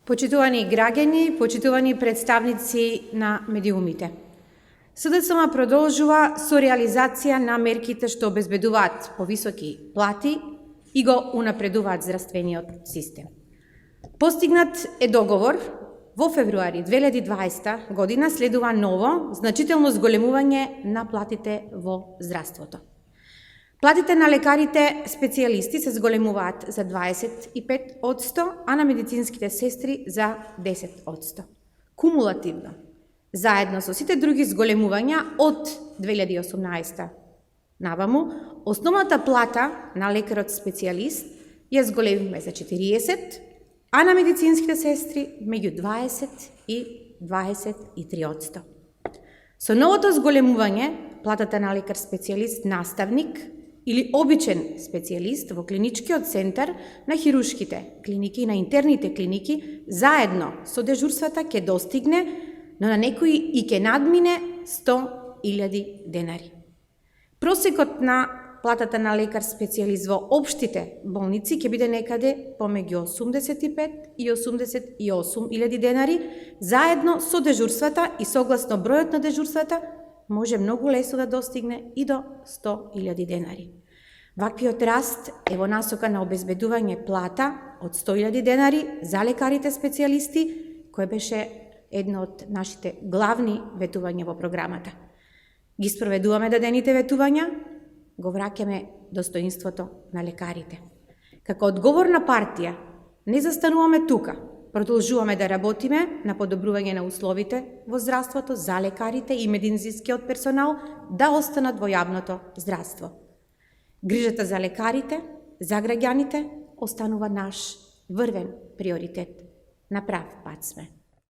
Почитувани граѓани, почитувани представници на медиумите. СДСМ продолжува со реализација на мерките што обезбедуваат повисоки плати и го унапредуваат здравствениот систем. Постигнат е договор во февруари 2020 година, следува ново, значително зголемување на платите во здравството. Платите на лекарите специјалисти се зголемуваат за 25%, а на медицинските сестри за 10%. Кумулативно, заедно со сите други зголемувања од 2018 наваму, основната плата на лекарот специјалист ја зголемиме за 40%, а на медицинските сестри меѓу 20 и 23%. Со новото зголемување, платата на лекар специјалист наставник или обичен специјалист во клиничкиот центар, на хирушките клиники и на интерните клиники, заедно со дежурствата ќе достигне, но на некои и ќе надмине 100.000 денари. Просекот на платата на лекар специјалист во општите болници ќе биде некаде помеѓу 85 и 88.000 денари, заедно со дежурствата и согласно бројот на дежурствата, може многу лесно да достигне и до 100.000 денари. Ваквиот раст е во насока на обезбедување плата од 100.000 денари за лекарите специјалисти, кој беше едно од нашите главни ветувања во програмата. Ги спроведуваме дадените ветувања, го враќаме достоинството на лекарите. Како одговорна партија, не застануваме тука, продолжуваме да работиме на подобрување на условите во здравството за лекарите и медицинскиот персонал да останат во јавното здравство. Грижата за лекарите, за граѓаните, останува наш врвен приоритет. На прав пат сме.